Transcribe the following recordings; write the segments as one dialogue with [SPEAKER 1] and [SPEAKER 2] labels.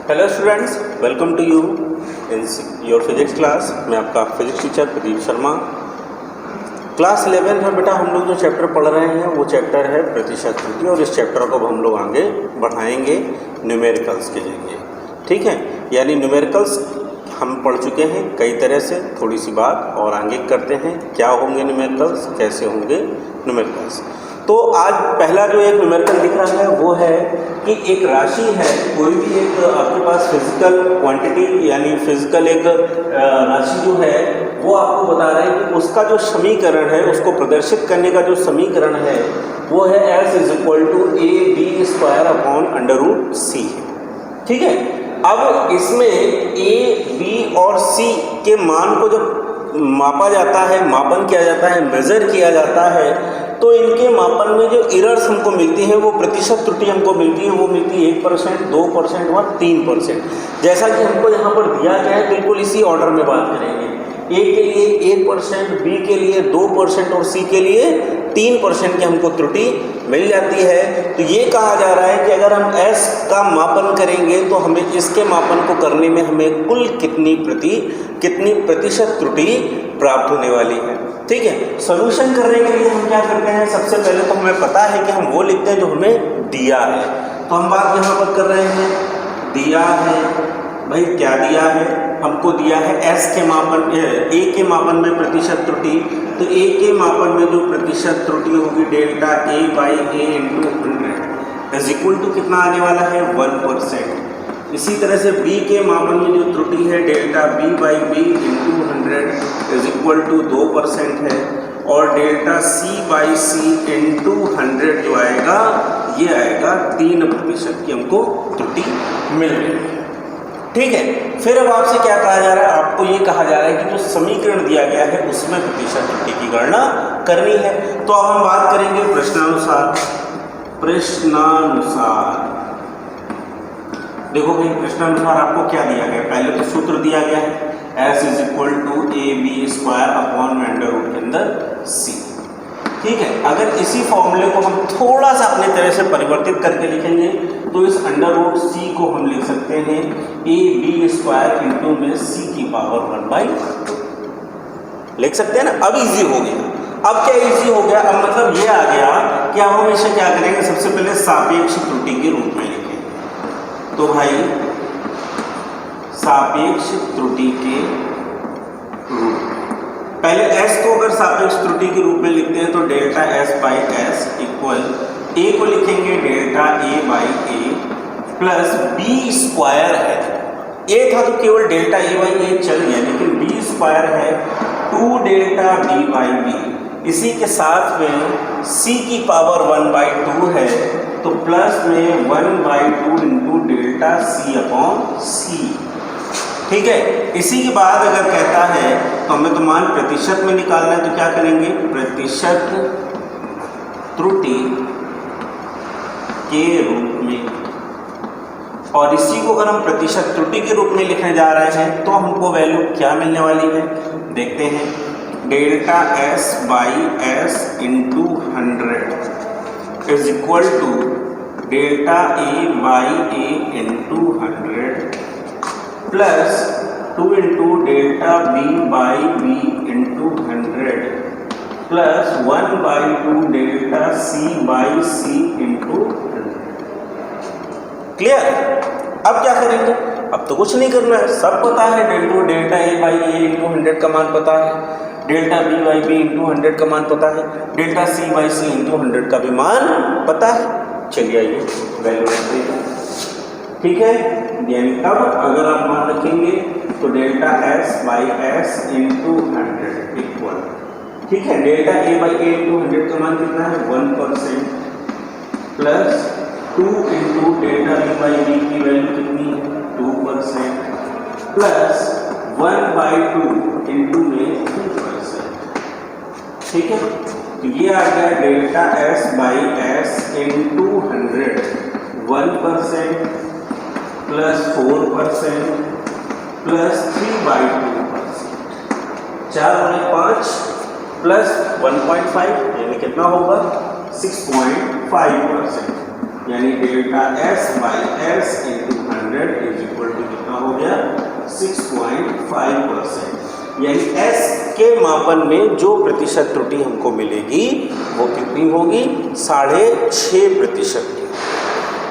[SPEAKER 1] Hello students, welcome to you in your physics class. मैं आपका physics teacher Pradeep Sharma. Class 11 में बेटा हम लोग जो चैप्टर पढ़ रहे हैं वो चैप्टर है प्रतिशत त्रुटि, और इस चैप्टर को हम लोग आगे बढ़ाएंगे न्यूमेरिकल्स के जरिए। ठीक है, यानी न्यूमेरिकल्स हम पढ़ चुके हैं कई तरह से। थोड़ी सी बात और आगे करते हैं, क्या होंगे न्यूमेरिकल्स, कैसे होंगे न्यूमेरिकल्स। तो आज पहला जो एक न्यूमेरिकल दिख रहा है वो है कि एक राशि है, कोई भी एक आपके पास फिजिकल क्वांटिटी यानी फिजिकल एक राशि जो है वो आपको बता रहा है कि उसका जो समीकरण है, उसको प्रदर्शित करने का जो समीकरण है वो है S = AB² है। ठीक है, अब इसमें A, B और C के मान को जब मापा जाता है, मापन किया जाता है, मेजर किया जाता है, तो इनके मापन में जो एरर्स हमको मिलती हैं वो प्रतिशत त्रुटि हमको मिलती है, वो मिलती है 1%, 2% और 3%। जैसा कि हमको यहाँ पर दिया गया है, बिल्कुल इसी ऑर्डर में बात करेंगे। A के लिए 1%, B के लिए 2% और C के लिए 3% की हमको त्रुटि मिल जाती है। तो ये कहा जा रहा है कि अगर हम S का मापन करेंगे तो हमें इसके मापन को करने में हमें कुल कितनी प्रतिशत त्रुटि प्राप्त होने वाली है। ठीक है, सॉल्यूशन करने के लिए हम क्या करते हैं, सबसे पहले तो हमें पता है कि हम वो लिखते हैं जो हमें दिया है। तो हम बात यहाँ पर कर रहे हैं, दिया है भाई, क्या दिया है हमको, दिया है S के मापन, A के मापन में प्रतिशत त्रुटि। तो A के मापन में जो प्रतिशत त्रुटि होगी डेल्टा A/A × 100 कितना आने वाला है, 1%। इसी तरह से B के मापन में जो त्रुटि है डेल्टा B/B × 100 2% है, और डेल्टा C/C × 100 जो आएगा ये आएगा 3% की हमको त्रुटि मिल रही है। ठीक है, फिर अब आपसे क्या कहा जा रहा है, आपको ये कहा जा रहा है कि जो समीकरण दिया गया है उसमें प्रतिशत त्रुटि की गणना करनी है। तो अब हम बात करेंगे प्रश्नानुसार। देखो भाई, प्रश्नानुसार आपको क्या दिया गया, पहले तो सूत्र दिया गया है S = AB² ठीक है, अगर इसी फॉर्मूले को हम थोड़ा सा अपने तरह से परिवर्तित करके लिखेंगे तो इस √C को हम लिख सकते हैं AB² × C⁻1/2 लिख सकते हैं ना। अब इजी हो गया। अब क्या इजी हो गया, अब मतलब ये आ गया कि अब हम इसे क्या करेंगे, सबसे पहले सापेक्ष त्रुटि के रूप में लिखेंगे। तो भाई सापेक्ष त्रुटि के रूप में पहले S को अगर सापेक्ष त्रुटि के रूप में लिखते हैं तो डेल्टा S/S इक्वल A को लिखेंगे डेल्टा A/A प्लस B² है। A था तो केवल डेल्टा A/A चल गया, लेकिन B² है 2 डेल्टा B/B। इसी के साथ में C⁻1/2 है, तो प्लस में 1/2 × डेल्टा C/C। ठीक है, इसी के बाद अगर कहता है तो हमें तो मान प्रतिशत में निकालना है, तो क्या करेंगे, प्रतिशत त्रुटि के रूप में, और इसी को अगर हम प्रतिशत त्रुटि के रूप में लिखने जा रहे हैं तो हमको वैल्यू क्या मिलने वाली है, देखते हैं। Delta S/S × 100 = delta A/A × 100 plus 2 × delta B/B × 100 plus 1/2 delta C/C × 100। Clear. अब क्या करेंगे, अब तो कुछ नहीं करना है, सब पता है। डेल्टा A/A × 100 का मान पता है, डेल्टा B/B × 100 का मान पता है, डेल्टा C/C × 100 का भी मान पता है। चलिए आइए वैल्यू रखते हैं। ठीक है, यानी तब अगर आप मान रखेंगे तो डेल्टा S/S × 100 इक्वल, ठीक है, डेल्टा A/A × 100 का मान कितना है, 1% प्लस 2 × डेल्टा B/B की वैल्यू कितनी है, 2% प्लस 1/2 × में 3%। ठीक है, तो ये आ गया delta S/S × 100 1% plus 4% plus 3/2%, 4/5 plus 1.5 यानी कितना होगा, 6.5%, यानी delta S/S × 100 is equal to कितना हो गया 6.5%। यानी S के मापन में जो प्रतिशत त्रुटि हमको मिलेगी वो कितनी होगी 6.5% की।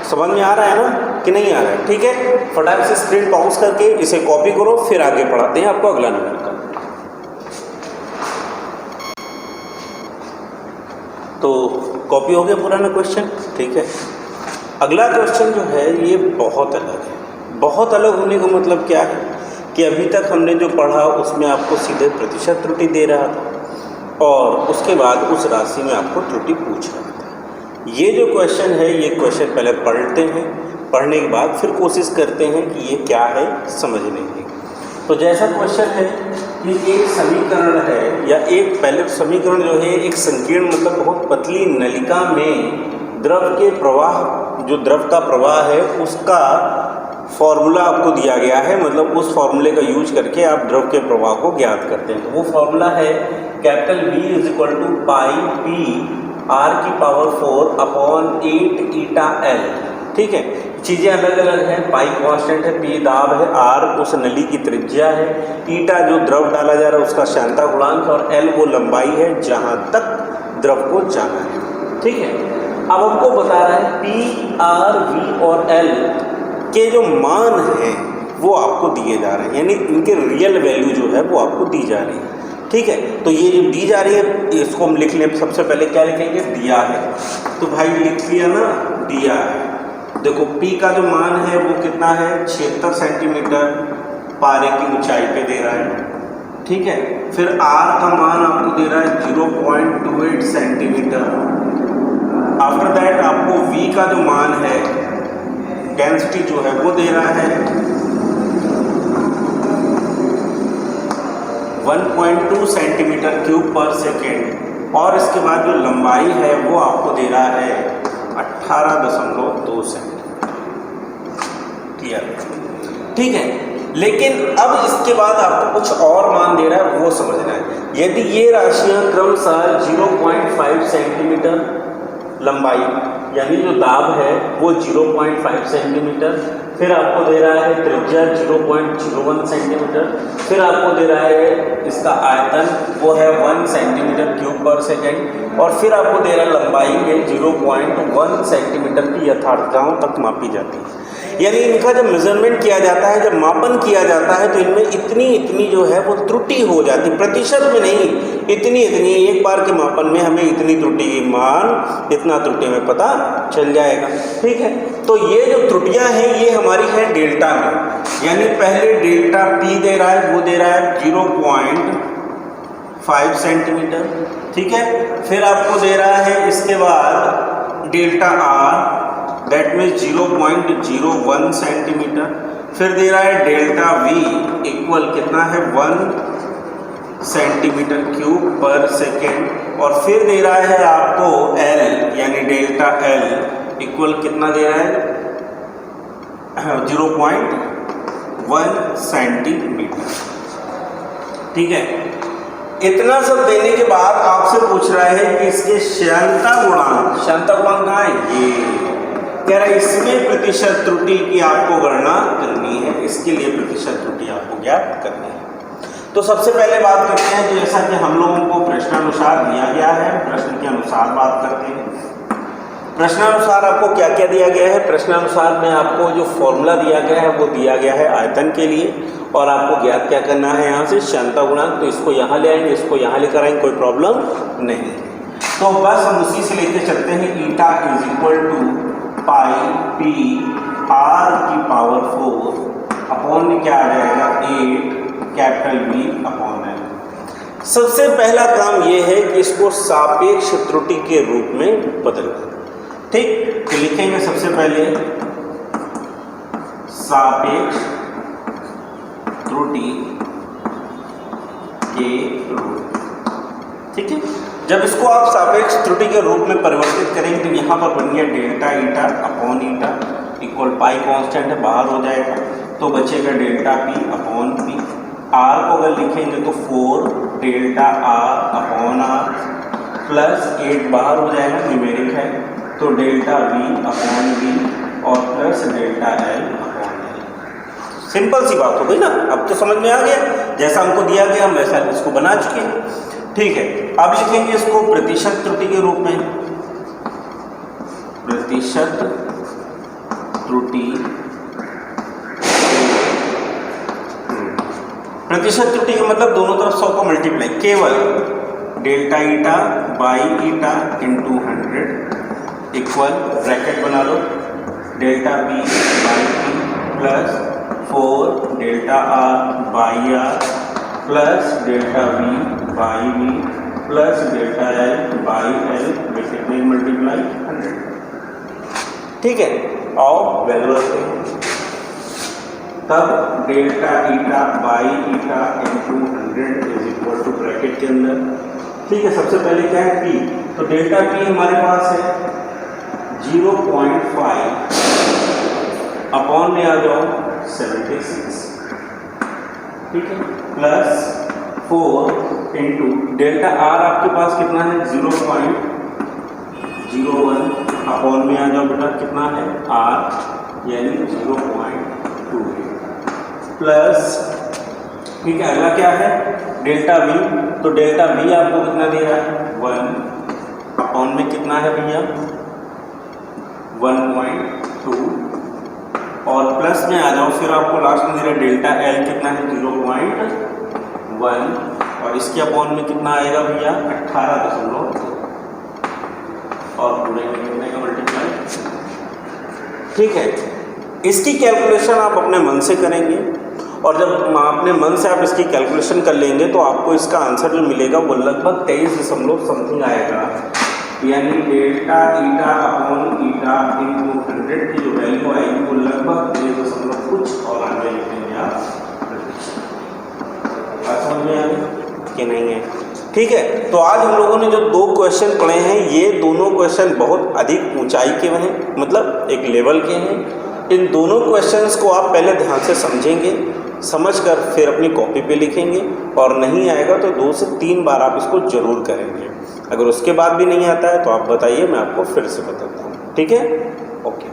[SPEAKER 1] समझ में आ रहा है ना कि नहीं आ रहा है? ठीक है, फटाफट से स्क्रीन पॉज करके इसे कॉपी करो, फिर आगे पढ़ाते हैं आपको अगला नंबर का। तो कॉपी हो गया पुराना क्वेश्चन, ठीक है। अगला क्वेश्चन जो है ये बहुत अलग है। बहुत अलग होने का मतलब क्या है कि अभी तक हमने जो पढ़ा उसमें आपको सीधे प्रतिशत त्रुटि दे रहा था और उसके बाद उस राशि में आपको त्रुटि पूछ रहा था। ये जो क्वेश्चन है ये क्वेश्चन पहले पढ़ते हैं, पढ़ने के बाद फिर कोशिश करते हैं कि ये क्या है समझने की। तो जैसा क्वेश्चन है कि एक समीकरण है या एक पहले समीकरण जो है एक संकीर्ण मतलब बहुत पतली नलिका में द्रव के प्रवाह, जो द्रव का प्रवाह है उसका फॉर्मूला आपको दिया गया है, मतलब उस फॉर्मूले का यूज करके आप द्रव के प्रवाह को ज्ञात करते हैं। तो वो फॉर्मूला है capital V is equal to pi P r की पावर 4 अपॉन 8 ईटा l। ठीक है, चीज़ें अलग अलग हैं, पाई कांस्टेंट है, पी दाब है, r उस नली की त्रिज्या है, ईटा जो द्रव डाला जा रहा है उसका श्यानता गुणांक और l वो लंबाई है जहाँ तक द्रव को जाना है। ठीक है, अब हमको बता रहा है पी आर वी और एल के जो मान हैं वो आपको दिए जा रहे हैं, यानी इनके रियल वैल्यू जो है वो आपको दी जा रही है। ठीक है, तो ये जो दी जा रही है इसको हम लिख लें। सबसे पहले क्या लिखेंगे, दिया है, तो भाई लिख लिया ना, दिया है। देखो P का जो मान है वो कितना है 76 सेंटीमीटर पारे की ऊंचाई पे दे रहा है। ठीक है, फिर R का मान आपको दे रहा है 0.28 सेंटीमीटर। आफ्टर दैट आपको V का जो मान है डेंसिटी जो है वो दे रहा है 1.2 सेंटीमीटर क्यूब पर सेकेंड और इसके बाद जो लंबाई है वो आपको दे रहा है 18.2 सेंटीमीटर। क्लियर? ठीक है, लेकिन अब इसके बाद आपको कुछ और मान दे रहा है वो समझना है। यदि ये राशियां क्रमशः 0.5 सेंटीमीटर लंबाई यानी जो दाब है वो 0.5 सेंटीमीटर, फिर आपको दे रहा है त्रिज्या 0.01 सेंटीमीटर, फिर आपको दे रहा है इसका आयतन वो है 1 सेंटीमीटर क्यूब पर सेकेंड और फिर आपको दे रहा है लंबाई है 0.1 सेंटीमीटर की यथार्थताओं तक मापी जाती है। यानी इनका जब मेजरमेंट किया जाता है, जब मापन किया जाता है तो इनमें इतनी इतनी जो है वो त्रुटि हो जाती, प्रतिशत में नहीं, इतनी इतनी, एक बार के मापन में हमें इतनी त्रुटि की मान, इतना त्रुटि में पता चल जाएगा। ठीक है, तो ये जो त्रुटियां हैं ये हमारी है डेल्टा में, यानी पहले डेल्टा P दे रहा है वो दे रहा है 0.5 सेंटीमीटर। ठीक है, फिर आपको दे रहा है इसके बाद delta R that means 0.01 centimetre, फिर दे रहा है डेल्टा V इक्वल कितना है 1 सेंटीमीटर क्यूब पर सेकेंड और फिर दे रहा है आपको L यानी डेल्टा L इक्वल कितना दे रहा है 0.1 सेंटीमीटर। ठीक है, इतना सब देने के बाद आपसे पूछ रहा है कि इसके श्यानता गुणांक कहाँ है, ये कह रहा है इसमें प्रतिशत त्रुटि की आपको गणना करनी है, इसके लिए प्रतिशत त्रुटि आपको ज्ञात करनी है। तो सबसे पहले बात करते हैं, जैसा कि हम लोगों को प्रश्नानुसार दिया गया है, प्रश्न के अनुसार बात करते हैं। प्रश्नानुसार आपको क्या क्या दिया गया है, प्रश्नानुसार में आपको जो फॉर्मूला दिया गया है वो दिया गया है आयतन के लिए और आपको ज्ञात क्या करना है यहाँ से श्यानता गुणांक, तो इसको यहाँ ले आएंगे, इसको यहाँ लेकर आएंगे, कोई प्रॉब्लम नहीं। तो बस हम उसी से लेके चलते हैं, eta is equal to pi P R की पावर 4 अपॉन में क्या आ जाएगा 8 कैपिटल V अपॉन L। सबसे पहला काम ये है कि इसको सापेक्ष त्रुटि के रूप में बदल दें। ठीक, तो लिखेंगे सबसे पहले सापेक्ष त्रुटि के रूप। ठीक है, जब इसको आप सापेक्ष त्रुटि के रूप में परिवर्तित करेंगे तो यहाँ पर बन गया delta eta upon eta equal pi constant है बाहर हो जाएगा, तो बचेगा delta P upon P। R को अगर लिखेंगे तो 4 delta R upon R plus 8 बाहर हो जाएगा, न्यूमेरिक है, तो डेल्टा V अपॉन V और plus delta L upon L। Simple सी बात हो गई ना, अब तो समझ में आ गया, जैसा हमको दिया गया हम वैसा इसको बना चुके हैं। ठीक है, अब लिखेंगे इसको प्रतिशत त्रुटि के रूप में। प्रतिशत त्रुटि, प्रतिशत त्रुटि का मतलब दोनों तरफ 100 को मल्टीप्लाई, केवल delta eta by eta into 100 equal, bracket बना लो, delta P by P plus 4 delta R by R plus delta V by V plus delta L by L, bracket में मल्टीप्लाई 100। ठीक है, और वैल्यू रखते हैं, तब delta eta by eta into 100 is equal to, bracket के अंदर, ठीक है, सबसे पहले क्या है पी, तो डेल्टा पी हमारे पास है 0.5 अपॉन में आ जाओ 76, ठीक है, प्लस 4 इंटू डेल्टा आर आपके पास कितना है 0.01 अपॉन में आ जाओ बेटा कितना है आर यानी 0.2 प्लस, ठीक है, अगला क्या है डेल्टा वी, तो डेल्टा वी आपको कितना दे रहा है 1 अपॉन में कितना है भैया 1.2 और प्लस में आ जाओ, फिर आपको लास्ट में दे रहा है डेल्टा एल कितना है 0.1 और इसके अपॉन में कितना आएगा भैया 18.2 और पूरे कितने का मल्टीप्लाई। ठीक है, इसकी कैलकुलेशन आप अपने मन से करेंगे और जब अपने मन से आप इसकी कैलकुलेशन कर लेंगे तो आपको इसका आंसर जो मिलेगा वो लगभग 23 समथिंग आएगा, यानी डेल्टा ईटा अपॉन ईटा इंटू 100 की जो वैल्यू आएगी वो लगभग 23 कुछ और आगे लिखेंगे आप। समझ में आ गया कि नहीं है? ठीक है, तो आज हम लोगों ने जो 2 क्वेश्चन पढ़े हैं ये दोनों क्वेश्चन बहुत अधिक ऊंचाई के हैं, मतलब एक लेवल के हैं। इन दोनों क्वेश्चंस को आप पहले ध्यान से समझेंगे, समझकर फिर अपनी कॉपी पे लिखेंगे और नहीं आएगा तो 2 से 3 बार आप इसको जरूर करेंगे। अगर उसके बाद भी नहीं आता है तो आप बताइए, मैं आपको फिर से बताता हूँ। ठीक है, ओके।